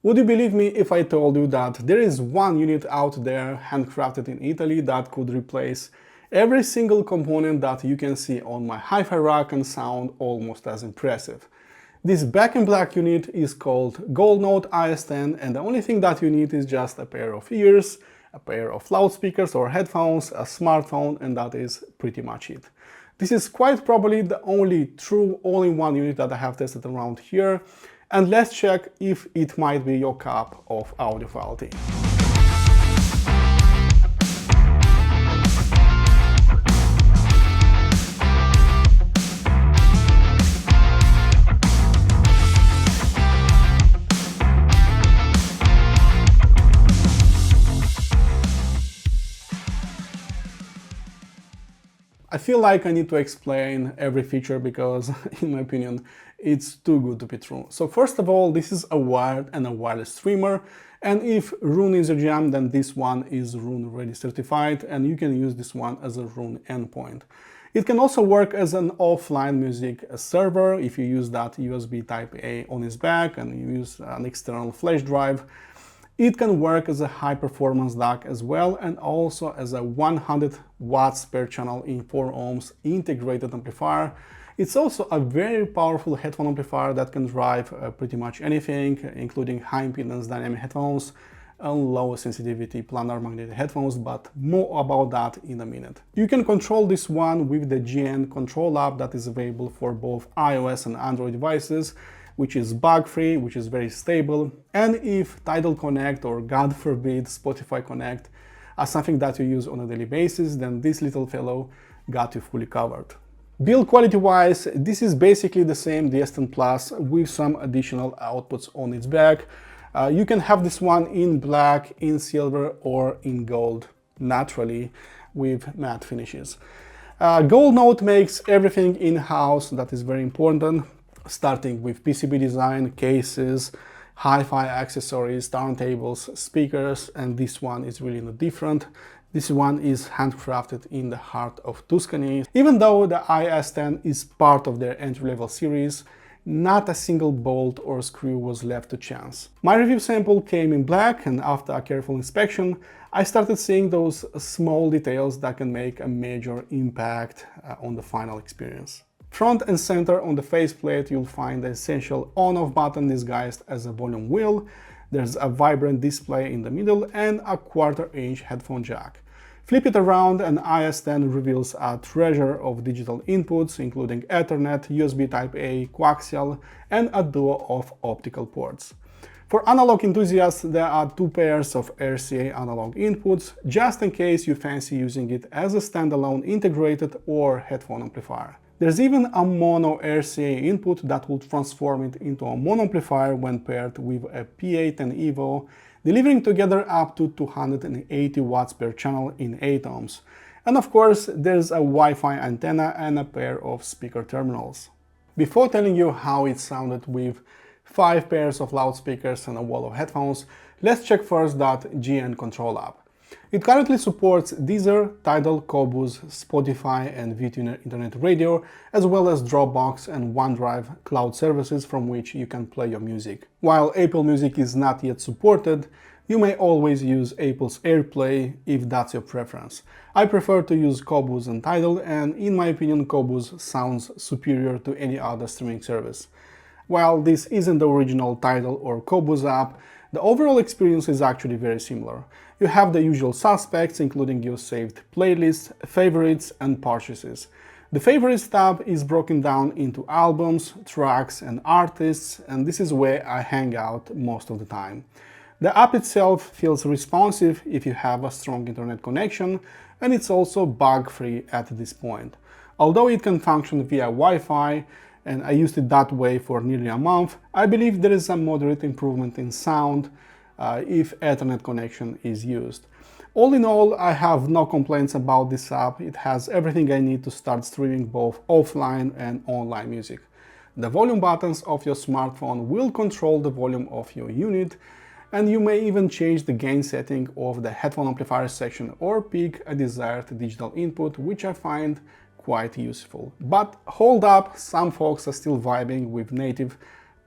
Would you believe me if I told you that there is one unit out there handcrafted in Italy that could replace every single component that you can see on my HiFi rack and sound almost as impressive? This back in black unit is called Gold Note IS-10, and the only thing that you need is just a pair of ears, a pair of loudspeakers or headphones, a smartphone, and that is pretty much it. This is quite probably the only true all-in-one unit that I have tested around here, and let's check if it might be your cup of audiophile. I feel like I need to explain every feature because, in my opinion, it's too good to be true. So first of all, this is a wired and a wireless streamer, and if Roon is your jam, then this one is Roon ready certified, and you can use this one as a Roon endpoint. It can also work as an offline music server if you use that USB Type-A on its back and you use an external flash drive. It can work as a high-performance DAC as well, and also as a 100 watts per channel in 4 ohms integrated amplifier. It's also a very powerful headphone amplifier that can drive pretty much anything, including high-impedance dynamic headphones and low-sensitivity planar magnetic headphones, but more about that in a minute. You can control this one with the GN Control app that is available for both iOS and Android devices, which is bug-free, which is very stable, and if Tidal Connect or, God forbid, Spotify Connect are something that you use on a daily basis, then this little fellow got you fully covered. Build quality-wise, this is basically the same DS10 Plus with some additional outputs on its back. You can have this one in black, in silver, or in gold, naturally, with matte finishes. Gold Note makes everything in-house, that is very important, starting with PCB design, cases, hi-fi accessories, turntables, speakers, and this one is really no different. This one is handcrafted in the heart of Tuscany. Even though the IS-10 is part of their entry-level series, not a single bolt or screw was left to chance. My review sample came in black, and after a careful inspection, I started seeing those small details that can make a major impact on the final experience. Front and center on the faceplate, you'll find the essential on-off button disguised as a volume wheel. There's a vibrant display in the middle and a 1/4-inch headphone jack. Flip it around and IS-10 reveals a treasure of digital inputs, including Ethernet, USB Type-A, coaxial, and a duo of optical ports. For analog enthusiasts, there are 2 pairs of RCA analog inputs, just in case you fancy using it as a standalone integrated or headphone amplifier. There's even a mono RCA input that will transform it into a mono amplifier when paired with a P810 Evo, delivering together up to 280 watts per channel in 8 ohms. And of course, there's a Wi-Fi antenna and a pair of speaker terminals. Before telling you how it sounded with 5 pairs of loudspeakers and a wall of headphones, let's check first that GN Control app. It currently supports Deezer, Tidal, Qobuz, Spotify and VTuner Internet Radio, as well as Dropbox and OneDrive cloud services from which you can play your music. While Apple Music is not yet supported, you may always use Apple's AirPlay if that's your preference. I prefer to use Qobuz and Tidal, and in my opinion Qobuz sounds superior to any other streaming service. While this isn't the original Tidal or Qobuz app, the overall experience is actually very similar. You have the usual suspects, including your saved playlists, favorites, and purchases. The favorites tab is broken down into albums, tracks, and artists, and this is where I hang out most of the time. The app itself feels responsive if you have a strong internet connection, and it's also bug-free at this point. Although it can function via Wi-Fi, and I used it that way for nearly a month, I believe there is a moderate improvement in sound if Ethernet connection is used. All in all, I have no complaints about this app. It has everything I need to start streaming both offline and online music. The volume buttons of your smartphone will control the volume of your unit, and you may even change the gain setting of the headphone amplifier section or pick a desired digital input, which I find quite useful. But hold up, some folks are still vibing with native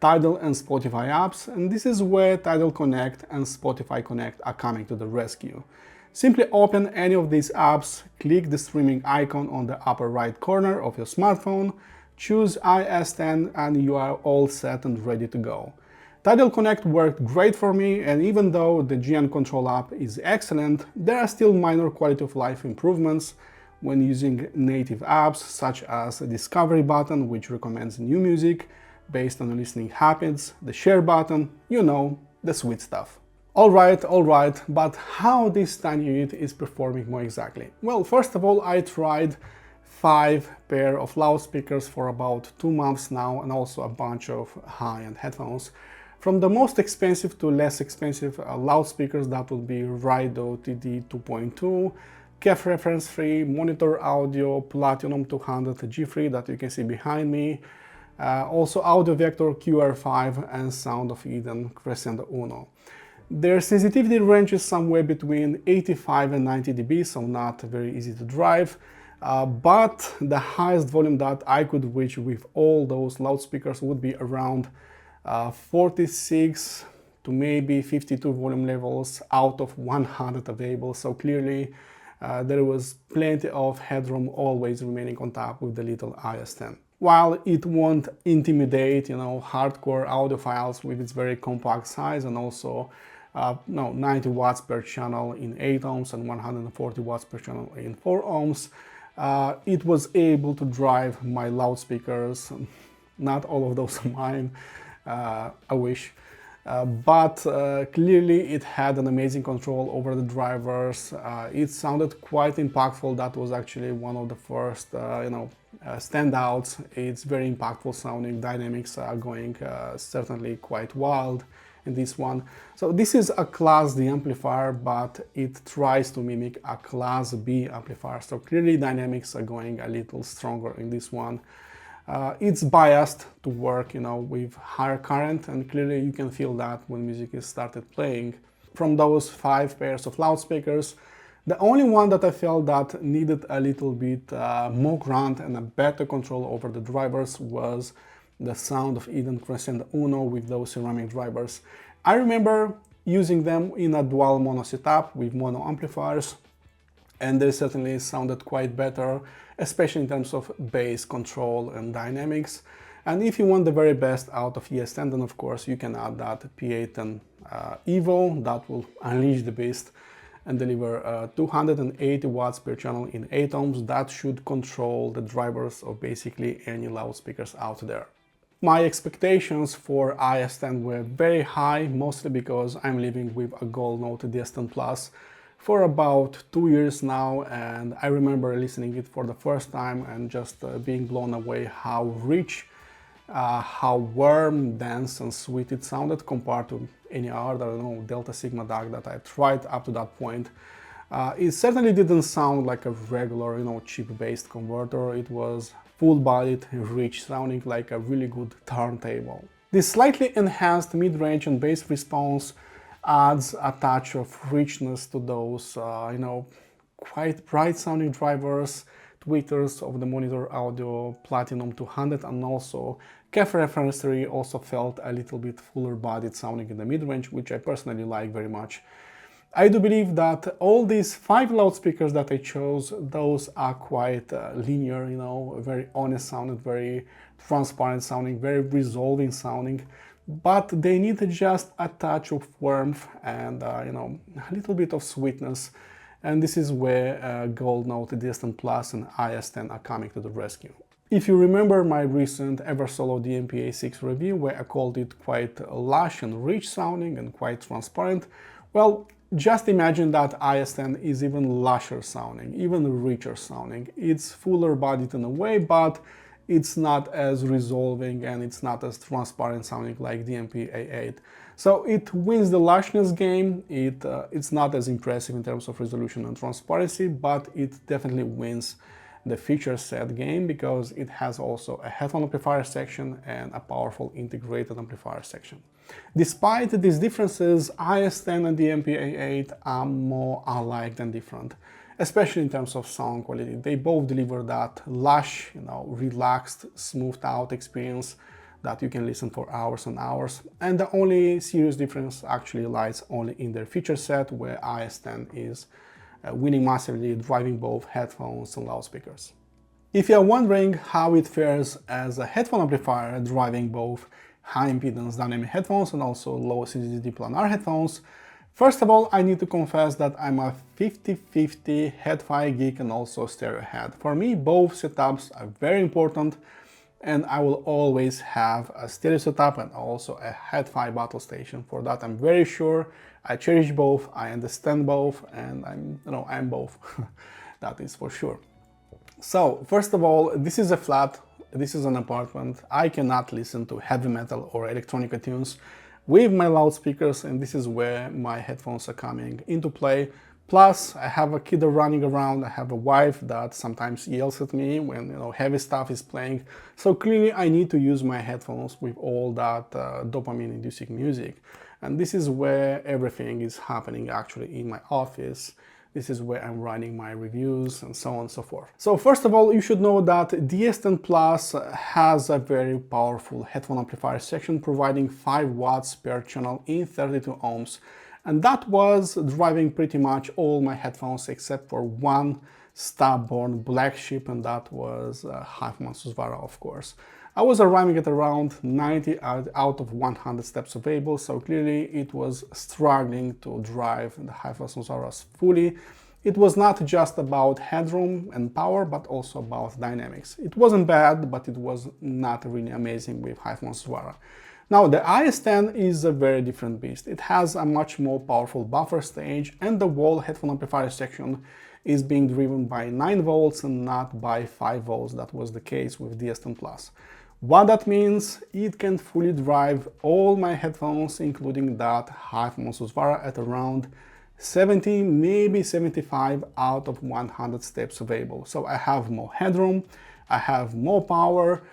Tidal and Spotify apps, and this is where Tidal Connect and Spotify Connect are coming to the rescue. Simply open any of these apps, click the streaming icon on the upper right corner of your smartphone, choose IS-10, and you are all set and ready to go. Tidal Connect worked great for me, and even though the GN Control app is excellent, there are still minor quality of life improvements when using native apps, such as the Discovery button, which recommends new music based on listening habits, the Share button, you know, the sweet stuff. Alright, but how this tiny unit is performing more exactly? Well, first of all, I tried 5 pair of loudspeakers for about 2 months now, and also a bunch of high-end headphones. From the most expensive to less expensive loudspeakers, that would be Rido TD 2.2, KEF reference free, monitor audio, Platinum 200 G3 that you can see behind me, also Audio Vector QR5 and Sound of Eden Crescendo Uno. Their sensitivity range is somewhere between 85 and 90 dB, so not very easy to drive, but the highest volume that I could reach with all those loudspeakers would be around 46 to maybe 52 volume levels out of 100 available, so clearly there was plenty of headroom always remaining on top with the little IS-10. While it won't intimidate, you know, hardcore audiophiles with its very compact size and also 90 watts per channel in 8 ohms and 140 watts per channel in 4 ohms, it was able to drive my loudspeakers, not all of those are mine, I wish, but clearly it had an amazing control over the drivers. It sounded quite impactful. That was actually one of the first standouts. It's very impactful sounding, dynamics are going certainly quite wild in this one. So this is a Class D amplifier, but it tries to mimic a Class B amplifier, so clearly dynamics are going a little stronger in this one. It's biased to work, you know, with higher current, and clearly you can feel that when music is started playing. From those 5 pairs of loudspeakers, the only one that I felt that needed a little bit more grunt and a better control over the drivers was the Sound of Eden Crescendo Uno with those ceramic drivers. I remember using them in a dual mono setup with mono amplifiers, and they certainly sounded quite better, especially in terms of bass control and dynamics. And if you want the very best out of IS-10, then of course you can add that P810 Evo that will unleash the beast and deliver 280 watts per channel in 8 ohms. That should control the drivers of basically any loudspeakers out there. My expectations for IS-10 were very high, mostly because I'm living with a Gold Note DS10 Plus for about 2 years now, and I remember listening it for the first time and just being blown away how rich, how warm, dense and sweet it sounded compared to any other, Delta Sigma DAC that I tried up to that point. It certainly didn't sound like a regular, chip-based converter. It was full-bodied, rich, sounding like a really good turntable. This slightly enhanced mid-range and bass response adds a touch of richness to those, quite bright-sounding drivers, tweeters of the monitor audio Platinum 200, and also KEF reference 3 also felt a little bit fuller-bodied sounding in the mid-range, which I personally like very much. I do believe that all these 5 loudspeakers that I chose, those are quite linear, very honest sounding, very transparent sounding, very resolving sounding, but they need just a touch of warmth and a little bit of sweetness, and this is where Gold Note DS10 Plus and IS-10 are coming to the rescue. If you remember my recent Eversolo DMP-A6 review, where I called it quite lush and rich sounding and quite transparent, well, just imagine that IS-10 is even lusher sounding, even richer sounding. It's fuller bodied in a way, but it's not as resolving and it's not as transparent sounding like DMP-A8. So it wins the lushness game. It's not as impressive in terms of resolution and transparency, but it definitely wins the feature set game because it has also a headphone amplifier section and a powerful integrated amplifier section. Despite these differences, IS-10 and DMP-A8 are more alike than different, especially in terms of sound quality. They both deliver that lush, relaxed, smoothed out experience that you can listen for hours and hours. And the only serious difference actually lies only in their feature set, where IS-10 is winning massively, driving both headphones and loudspeakers. If you are wondering how it fares as a headphone amplifier driving both high impedance dynamic headphones and also low sensitivity planar headphones, first of all, I need to confess that I'm a 50-50 HiFi geek and also stereo head. For me, both setups are very important, and I will always have a stereo setup and also a HiFi battle station. For that, I'm very sure. I cherish both, I understand both, and I'm both. That is for sure. So, first of all, this is a flat, this is an apartment. I cannot listen to heavy metal or electronic tunes with my loudspeakers, and this is where my headphones are coming into play. Plus, I have a kid running around, I have a wife that sometimes yells at me when heavy stuff is playing. So clearly I need to use my headphones with all that dopamine-inducing music. And this is where everything is happening actually in my office. This is where I'm writing my reviews and so on and so forth. So first of all, you should know that the IS-10 Plus has a very powerful headphone amplifier section providing 5 watts per channel in 32 ohms. And that was driving pretty much all my headphones except for one stubborn black sheep, and that was HiFi Susvara, of course. I was arriving at around 90 out of 100 steps available, so clearly it was struggling to drive the HiFi Susvaras fully. It was not just about headroom and power, but also about dynamics. It wasn't bad, but it was not really amazing with HiFi Susvara. Now, the IS-10 is a very different beast. It has a much more powerful buffer stage, and the wall headphone amplifier section is being driven by 9 volts and not by 5 volts. That was the case with the IS-10 Plus. What that means, it can fully drive all my headphones, including that HiFi Susvara, at around 70, maybe 75 out of 100 steps available. So I have more headroom, I have more power.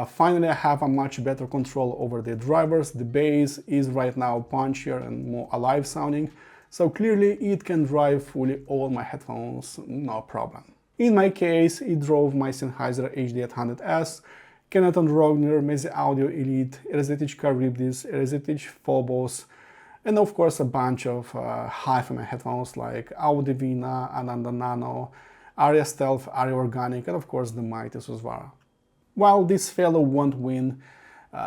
Finally, I have a much better control over the drivers. The bass is right now punchier and more alive sounding. So clearly it can drive fully all my headphones, no problem. In my case, it drove my Sennheiser HD800S, Keneton Rogner, Meze Audio Elite, RZH Charybdis, RZH Phobos, and of course a bunch of HiFi headphones like Audivina, Ananda Nano, Aria Stealth, Aria Organic, and of course the mighty Susvara. While this fellow won't win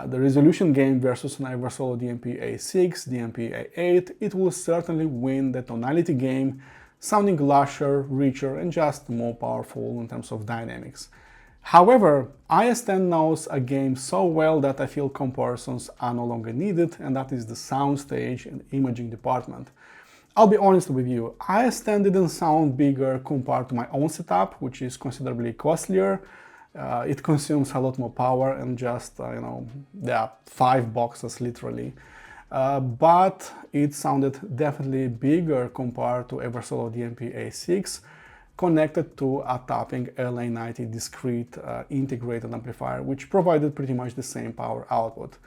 the resolution game versus an Eversolo DMP A6, DMP A8, it will certainly win the tonality game, sounding lusher, richer, and just more powerful in terms of dynamics. However, IS-10 knows a game so well that I feel comparisons are no longer needed, and that is the soundstage and imaging department. I'll be honest with you, IS-10 didn't sound bigger compared to my own setup, which is considerably costlier. It consumes a lot more power and just, there are 5 boxes literally. But it sounded definitely bigger compared to Eversolo DMP A6, connected to a tapping LA90 discrete integrated amplifier, which provided pretty much the same power output.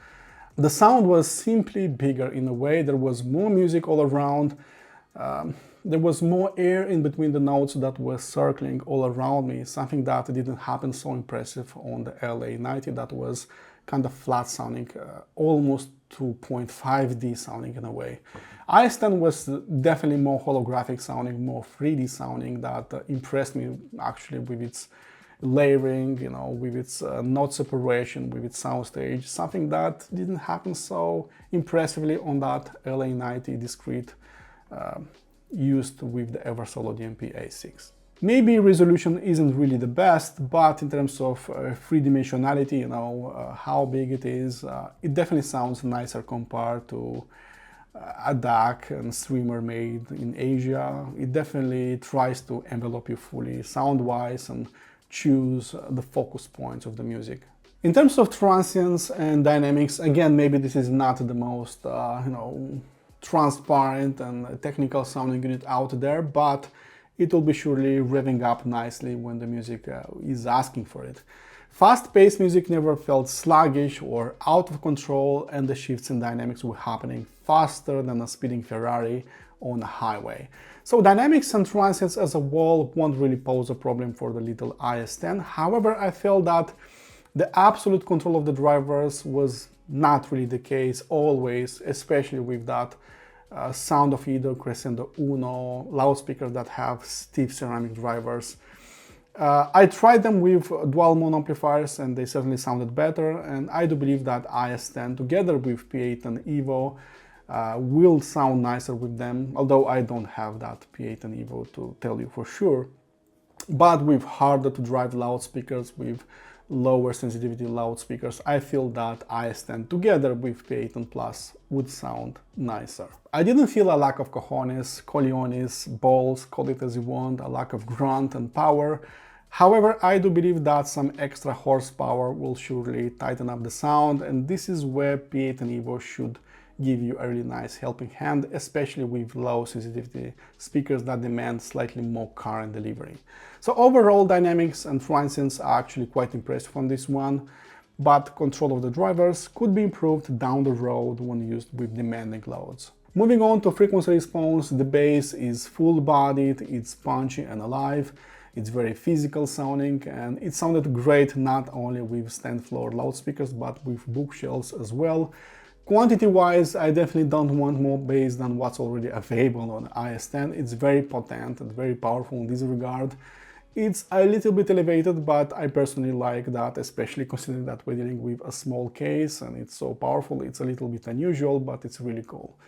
The sound was simply bigger in a way. There was more music all around. There was more air in between the notes that were circling all around me, something that didn't happen so impressive on the LA90 that was kind of flat sounding, almost 2.5D sounding in a way. IS-10 was definitely more holographic sounding, more 3D sounding, that impressed me actually with its layering, with its note separation, with its soundstage, something that didn't happen so impressively on that LA90 discrete used with the Eversolo DMP A6. Maybe resolution isn't really the best, but in terms of three-dimensionality, how big it is, it definitely sounds nicer compared to a DAC and streamer made in Asia. It definitely tries to envelop you fully sound-wise and choose the focus points of the music. In terms of transients and dynamics, again, maybe this is not the most, transparent and technical sounding unit out there, but it will be surely revving up nicely when the music is asking for it. Fast-paced music never felt sluggish or out of control, and the shifts in dynamics were happening faster than a speeding Ferrari on a highway. So dynamics and transients as a whole won't really pose a problem for the little IS-10. However, I felt that The absolute control of the drivers was not really the case always, especially with that sound of either Crescendo Uno loudspeakers that have stiff ceramic drivers. I tried them with dual mono amplifiers and they certainly sounded better, and I do believe that IS-10 together with P8 and Evo will sound nicer with them, although I don't have that P8 and Evo to tell you for sure. But with harder to drive loudspeakers, with lower sensitivity loudspeakers, I feel that IS-10 together with P8 and Plus would sound nicer. I didn't feel a lack of cojones, coliones, balls, call it as you want, a lack of grunt and power. However, I do believe that some extra horsepower will surely tighten up the sound, and this is where P8 and Evo should give you a really nice helping hand, especially with low sensitivity speakers that demand slightly more current delivery. So overall, dynamics and transients are actually quite impressive on this one, but control of the drivers could be improved down the road when used with demanding loads. Moving on to frequency response, the bass is full-bodied, it's punchy and alive, it's very physical sounding, and it sounded great not only with stand-floor loudspeakers but with bookshelves as well. Quantity-wise, I definitely don't want more bass than what's already available on IS-10. It's very potent and very powerful in this regard. It's a little bit elevated, but I personally like that, especially considering that we're dealing with a small case and it's so powerful. It's a little bit unusual, but it's really cool.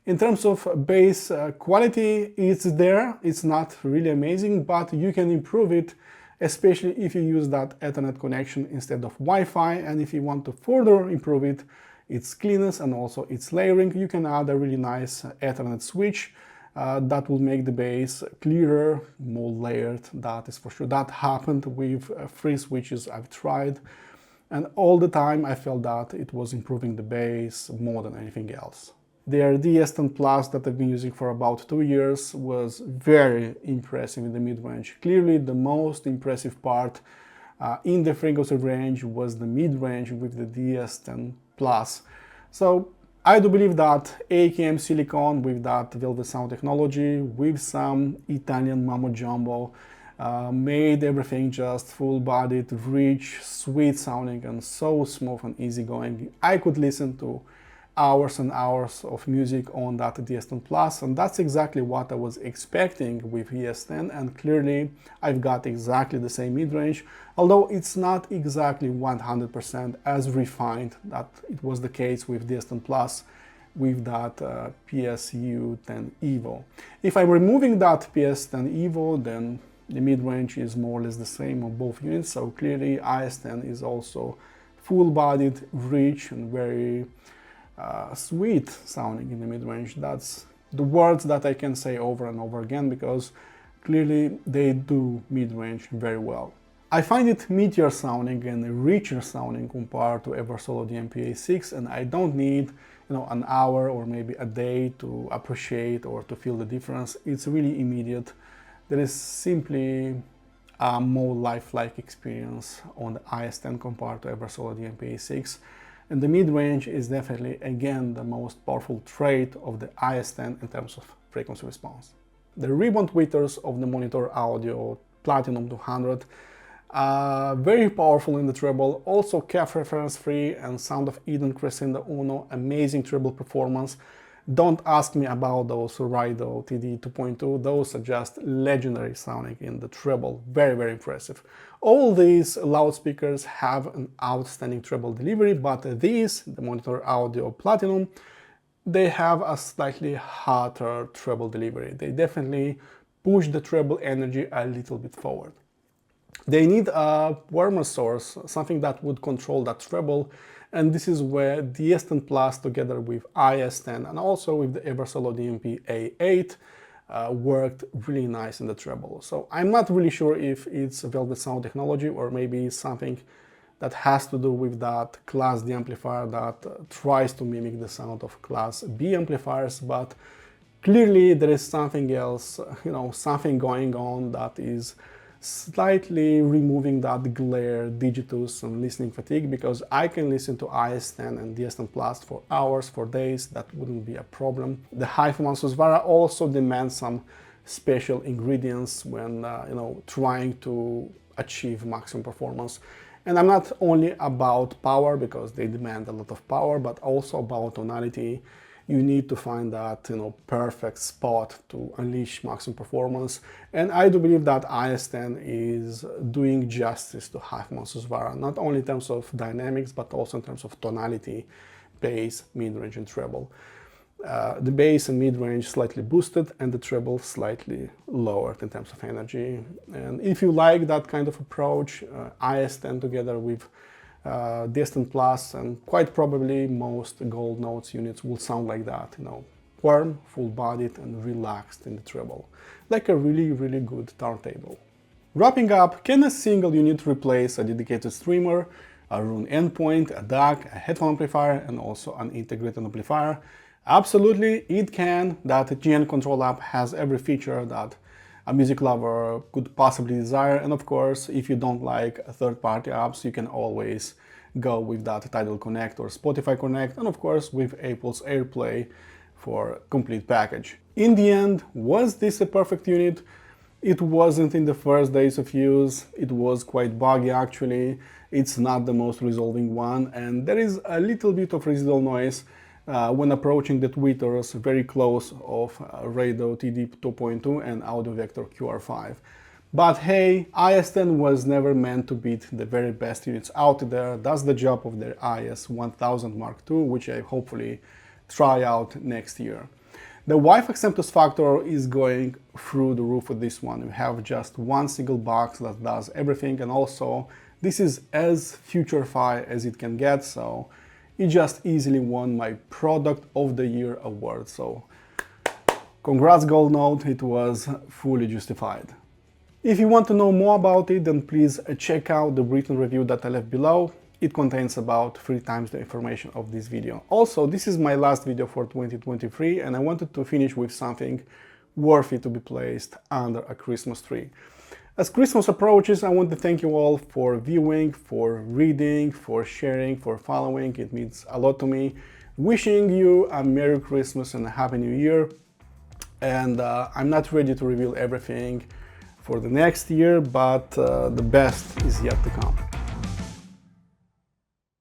In terms of bass quality, it's there. It's not really amazing, but you can improve it, especially if you use that Ethernet connection instead of Wi-Fi. And if you want to further improve it, its cleanness and also its layering, you can add a really nice Ethernet switch that will make the bass clearer, more layered, that is for sure. That happened with free switches I've tried, and all the time I felt that it was improving the bass more than anything else. Their DS10 Plus that I've been using for about 2 years was very impressive in the mid-range. Clearly the most impressive part in the frequency range was the mid-range with the DS10 Plus. So I do believe that AKM silicon with that velvet sound technology, with some Italian mumbo jumbo, made everything just full-bodied, rich, sweet sounding, and so smooth and easygoing. I could listen to hours and hours of music on that DS10 Plus, and that's exactly what I was expecting with ES10, and clearly I've got exactly the same mid-range, although it's not exactly 100% as refined that it was the case with DS10 Plus with that PSU10 Evo. If I'm removing that PS10 Evo, then the mid-range is more or less the same on both units, so clearly IS-10 is also full-bodied, rich, and very sweet sounding in the mid-range. That's the words that I can say over and over again, because clearly they do mid-range very well. I find it meatier sounding and richer sounding compared to Eversolo DMPA6, and I don't need an hour or maybe a day to appreciate or to feel the difference. It's really immediate. There is simply a more lifelike experience on the IS-10 compared to Eversolo DMPA6. And the mid-range is definitely, again, the most powerful trait of the IS-10 in terms of frequency response. The ribbon tweeters of the Monitor Audio Platinum 200 are very powerful in the treble, also CAF reference free, and Sound of Eden Crescendo Uno, amazing treble performance. Don't ask me about those Rido TD 2.2, those are just legendary sounding in the treble, very, very impressive. All these loudspeakers have an outstanding treble delivery, but these, the Monitor Audio Platinum, they have a slightly hotter treble delivery. They definitely push the treble energy a little bit forward. They need a warmer source, something that would control that treble, and this is where the DS10 Plus together with IS-10 and also with the Eversolo DMP-A8 worked really nice in the treble. So I'm not really sure if it's Velvet Sound technology or maybe something that has to do with that Class D amplifier that tries to mimic the sound of Class B amplifiers, but clearly there is something else, something going on that is slightly removing that glare, digitus, and listening fatigue, because I can listen to IS-10 and DS10 Plus for hours, for days. That wouldn't be a problem. The HiFi Susvara also demands some special ingredients when trying to achieve maximum performance, And I'm not only about power, because they demand a lot of power, but also about tonality. You need to find that, perfect spot to unleash maximum performance. And I do believe that IS-10 is doing justice to HiFi Susvara, not only in terms of dynamics, but also in terms of tonality, bass, mid-range, and treble. The bass and mid-range slightly boosted, and the treble slightly lowered in terms of energy. And if you like that kind of approach, IS-10 together with DAC Plus and quite probably most Gold Notes units will sound like that, warm, full-bodied, and relaxed in the treble, like a really, really good turntable. Wrapping up, can a single unit replace a dedicated streamer, a Roon endpoint, a DAC, a headphone amplifier, and also an integrated amplifier? Absolutely, it can. That GN Control app has every feature that a music lover could possibly desire. And of course, if you don't like third-party apps, you can always go with that Tidal Connect or Spotify Connect, and of course with Apple's AirPlay for complete package. In the end, was this a perfect unit? It wasn't in the first days of use. It was quite buggy actually. It's not the most resolving one, and there is a little bit of residual noise when approaching the tweeters very close of Radio TD 2.2 and Audio Vector QR5. But hey, IS-10 was never meant to beat the very best units out there. That's the job of their IS-1000 Mark II, which I hopefully try out next year. The Wi-Fi acceptance factor is going through the roof with this one. We have just one single box that does everything, and also this is as future-fi as it can get, so it just easily won my Product of the Year award. So congrats Gold Note, it was fully justified. If you want to know more about it, then please check out the written review that I left below. It contains about 3 times the information of this video. Also, this is my last video for 2023, and I wanted to finish with something worthy to be placed under a Christmas tree. As Christmas approaches, I want to thank you all for viewing, for reading, for sharing, for following. It means a lot to me. Wishing you a Merry Christmas and a Happy New Year. And I'm not ready to reveal everything for the next year, but the best is yet to come.